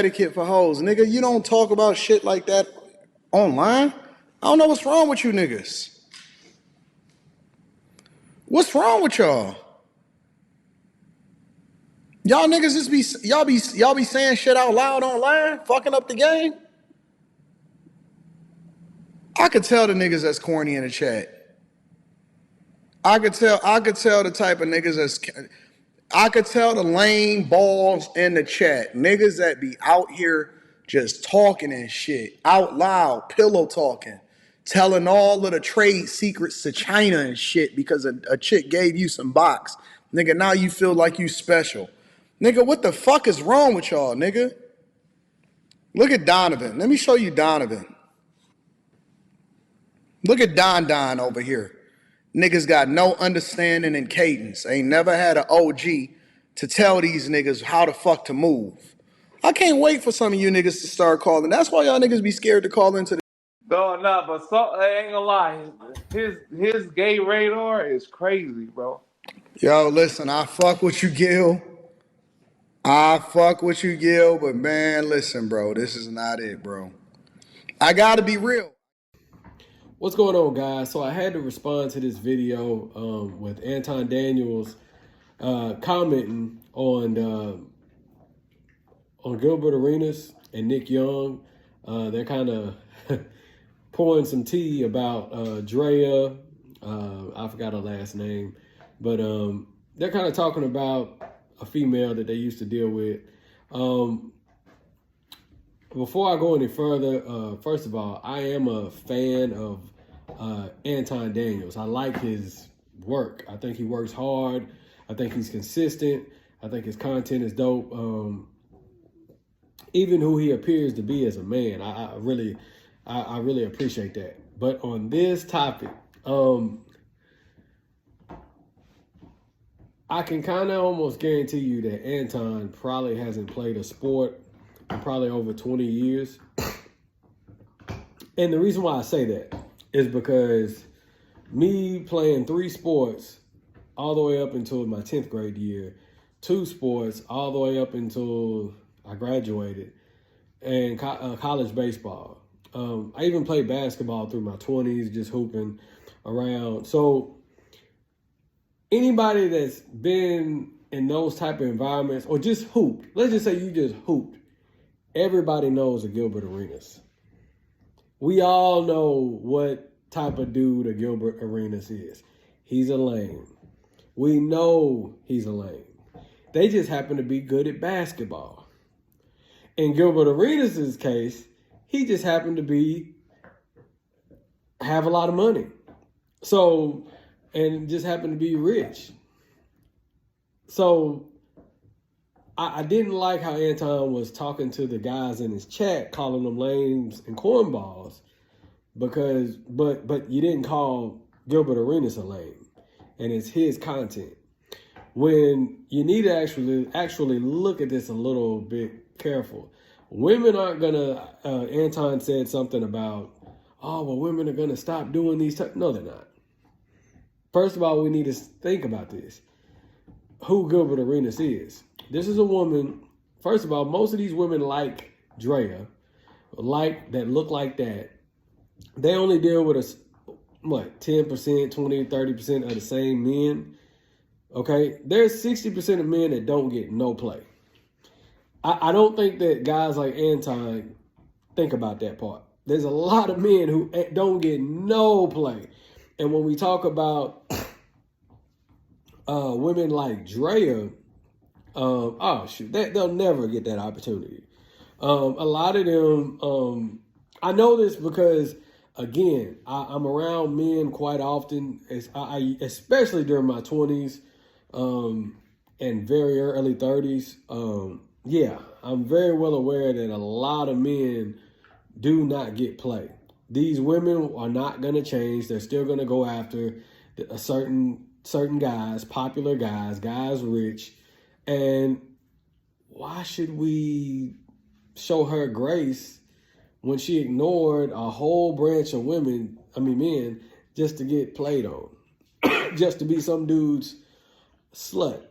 etiquette for hoes. Nigga, you don't talk about shit like that online. I don't know what's wrong with you niggas. What's wrong with y'all? Y'all niggas just be y'all be saying shit out loud online, fucking up the game. I could tell the niggas that's corny in the chat. I could tell the type of niggas I could tell the lame balls in the chat. Niggas that be out here just talking and shit. Out loud, pillow talking. Telling all of the trade secrets to China and shit because a chick gave you some box. Nigga, now you feel like you special. Nigga, what the fuck is wrong with y'all, nigga? Look at Donovan. Let me show you Donovan. Look at Don Don over here. Niggas got no understanding in cadence. Ain't never had an OG to tell these niggas how the fuck to move. I can't wait for some of you niggas to start calling. That's why y'all niggas be scared to call into the... No, nah, but I ain't gonna lie. His gay radar is crazy, bro. Yo, listen, I fuck with you, Gil. But man, listen, bro, this is not it, bro. I gotta be real. What's going on, guys? So I had to respond to this video with Anton Daniels commenting on Gilbert Arenas and Nick Young. They're kind of pouring some tea about Drea. I forgot her last name, but they're kind of talking about a female that they used to deal with. Before I go any further, first of all, I am a fan of Anton Daniels. I like his work. I think he works hard. I think he's consistent. I think his content is dope. Even who he appears to be as a man, I really appreciate that. But on this topic, I can kind of almost guarantee you that Anton probably hasn't played a sport in probably over 20 years. And the reason why I say that is because me playing 3 sports all the way up until my 10th grade year, 2 sports all the way up until I graduated, and college baseball. I even played basketball through my 20s, just hooping around. So anybody that's been in those type of environments or just hooped, let's just say you just hooped, everybody knows a Gilbert Arenas. We all know what type of dude a Gilbert Arenas is. He's a lame. We know he's a lame. They just happen to be good at basketball. In Gilbert Arenas' case, he just happened to have a lot of money. So, and just happened to be rich. So I didn't like how Anton was talking to the guys in his chat, calling them lames and cornballs, but you didn't call Gilbert Arenas a lame, and it's his content. When you need to actually look at this a little bit careful. Women aren't gonna. Anton said something about, oh well, women are gonna stop doing these. No, they're not. First of all, we need to think about this. Who Gilbert Arenas is. This is a woman. First of all, most of these women like Drea, that look like that. They only deal with 10%, 20, 30% of the same men. Okay? There's 60% of men that don't get no play. I don't think that guys like Anton think about that part. There's a lot of men who don't get no play. And when we talk about women like Drea, they'll never get that opportunity. A lot of them, I know this because, again, I'm around men quite often, especially during my 20s and very early 30s. Yeah, I'm very well aware that a lot of men do not get play. These women are not going to change. They're still going to go after a certain guys, popular guys rich. And why should we show her grace when she ignored a whole branch of men, just to get played on, just to be some dude's slut?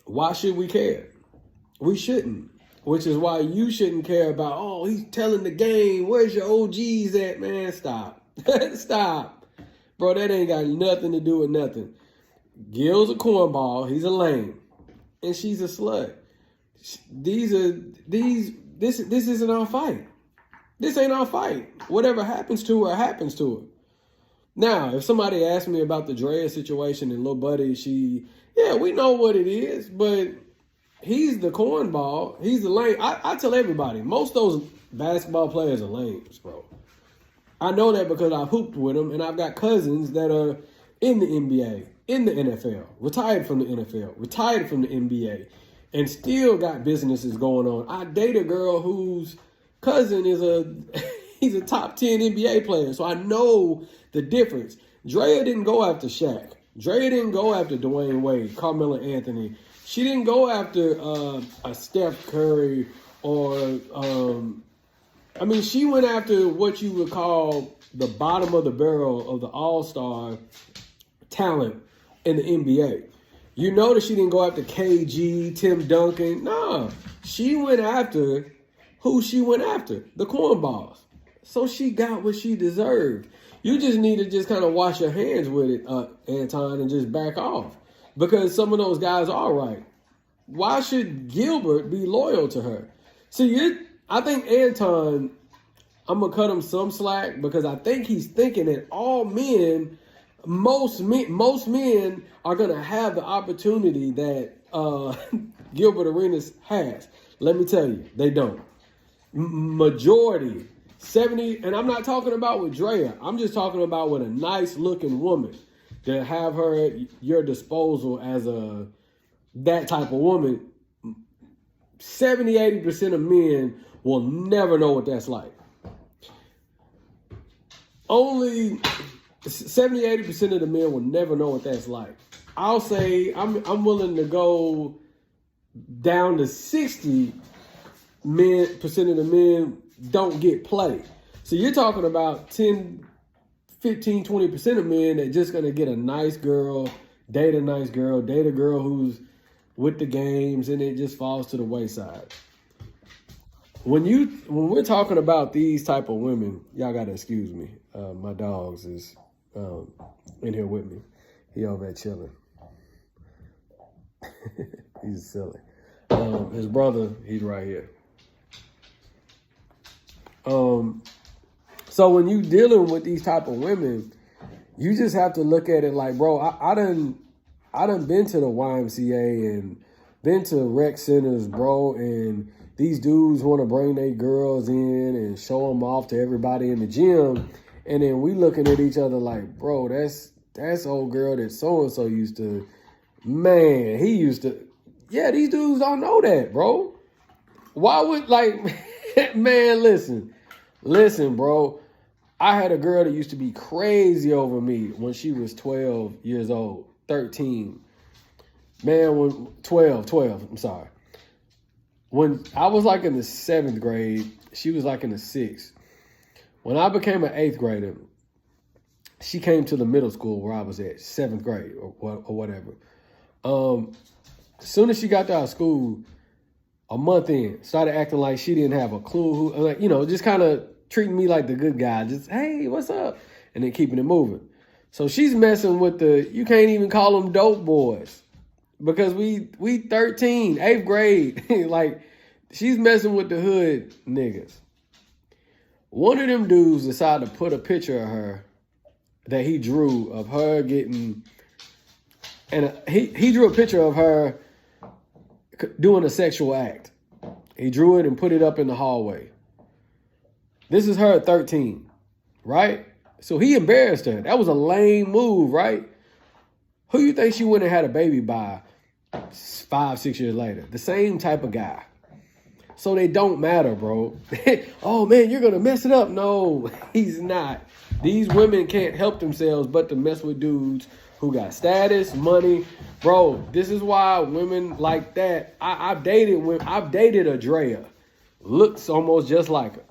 Why should we care? We shouldn't. which is why you shouldn't care about, oh, he's telling the game, where's your OGs at, man? Stop. Stop. Bro, that ain't got nothing to do with nothing. Gil's a cornball, he's a lame, and she's a slut. This isn't our fight. This ain't our fight. Whatever happens to her, happens to her. Now, if somebody asked me about the Drea situation and Lil Buddy, we know what it is, but he's the cornball. He's the lame. I tell everybody, most of those basketball players are lames, bro. I know that because I've hooped with them, and I've got cousins that are in the NBA, in the NFL, retired from the NFL, retired from the NBA, and still got businesses going on. I date a girl whose cousin is he's a top 10 NBA player, so I know the difference. Drea didn't go after Shaq. Drea didn't go after Dwayne Wade, Carmelo Anthony. She didn't go after a Steph Curry or she went after what you would call the bottom of the barrel of the all-star talent in the NBA. You notice she didn't go after KG, Tim Duncan. No, she went after who she went after, the cornballs. So she got what she deserved. You just need to just kind of wash your hands with it, Anton, and just back off. Because some of those guys are right. Why should Gilbert be loyal to her? See, I think Anton, I'm going to cut him some slack because I think he's thinking that most men are going to have the opportunity that Gilbert Arenas has. Let me tell you, they don't. Majority, 70, and I'm not talking about with Drea. I'm just talking about with a nice looking woman to have her at your disposal as that type of woman. 70, 80% of men will never know what that's like. Only 70, 80% of the men will never know what that's like. I'll say I'm willing to go down to 60% of the men don't get play. So you're talking about 10, 15, 20% of men that just going to get a nice girl, date a nice girl, date a girl who's with the games, and it just falls to the wayside. When we're talking about these type of women, y'all got to excuse me. My dogs is in here with me. He over there chilling. He's silly. His brother, he's right here. So when you dealing with these type of women, you just have to look at it like, bro, I done been to the YMCA and been to rec centers, bro, and these dudes want to bring their girls in and show them off to everybody in the gym, and then we looking at each other like, bro, that's old girl that so-and-so used to, man, he used to, yeah, these dudes don't know that, bro. Why would, man, listen, bro. I had a girl that used to be crazy over me when she was 12 years old, 13. Man, when 12, I'm sorry. When I was like in the 7th grade, she was like in the 6th. When I became an 8th grader, she came to the middle school where I was at, 7th grade or whatever. As soon as she got to our school, a month in, started acting like she didn't have a clue who, just kind of treating me like the good guy. Just, hey, what's up? And then keeping it moving. So she's messing with you can't even call them dope boys because we 13, 8th grade. Like, she's messing with the hood niggas. One of them dudes decided to put a picture of her that he drew of her getting, and he drew a picture of her doing a sexual act. He drew it and put it up in the hallway. This is her at 13, right? So he embarrassed her. That was a lame move, right? Who you think she went and had a baby by 5, 6 years later? The same type of guy. So they don't matter, bro. Oh, man, you're going to mess it up. No, he's not. These women can't help themselves but to mess with dudes who got status, money. Bro, this is why women like that. I've dated a Drea. Looks almost just like her.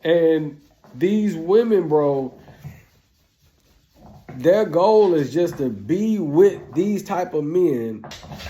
And these women, bro, their goal is just to be with these type of men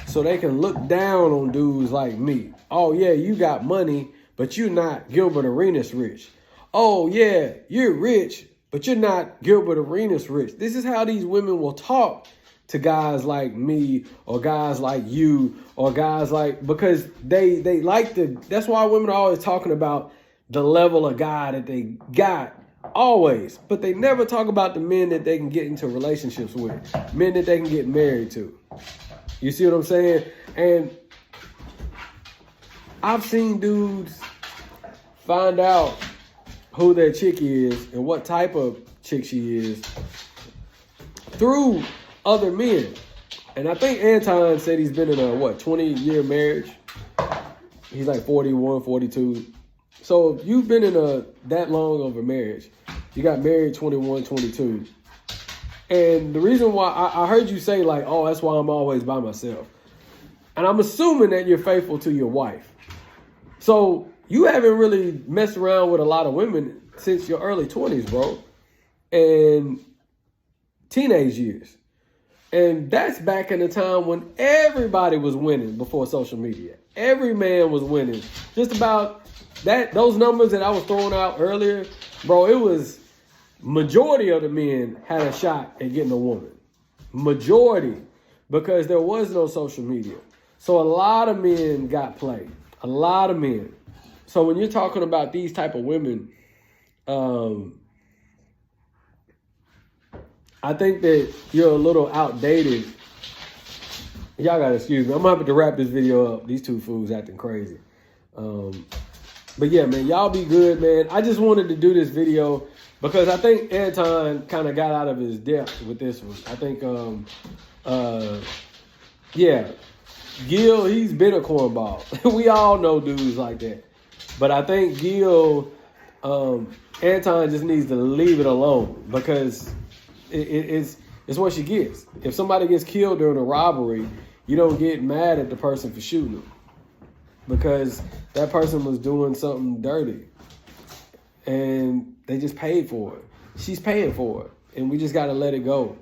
so they can look down on dudes like me. Oh, yeah, you got money, but you're not Gilbert Arenas rich. Oh, yeah, you're rich, but you're not Gilbert Arenas rich. This is how these women will talk to guys like me or guys like you or guys like, because they like to, that's why women are always talking about the level of guy that they got, always. But they never talk about the men that they can get into relationships with, men that they can get married to. You see what I'm saying? And I've seen dudes find out who their chick is and what type of chick she is through other men. And I think Anton said he's been in a, 20-year marriage? He's like 41, 42. So if you've been in that long of a marriage, you got married 21, 22. And the reason why I heard you say like, oh, that's why I'm always by myself. And I'm assuming that you're faithful to your wife. So you haven't really messed around with a lot of women since your early 20s, bro. And teenage years. And that's back in the time when everybody was winning before social media. Every man was winning. Just about that, those numbers that I was throwing out earlier, bro, it was majority of the men had a shot at getting a woman. Majority. Because there was no social media. So a lot of men got played. A lot of men. So when you're talking about these type of women, I think that you're a little outdated. Y'all gotta excuse me. I'm gonna have to wrap this video up. These two fools acting crazy. But yeah, man, y'all be good, man. I just wanted to do this video because I think Anton kind of got out of his depth with this one. I think, yeah, Gil, he's been a cornball. We all know dudes like that. But I think Gil, Anton just needs to leave it alone because it's what she gets. If somebody gets killed during a robbery, you don't get mad at the person for shooting them because that person was doing something dirty and they just paid for it. She's paying for it, and we just got to let it go.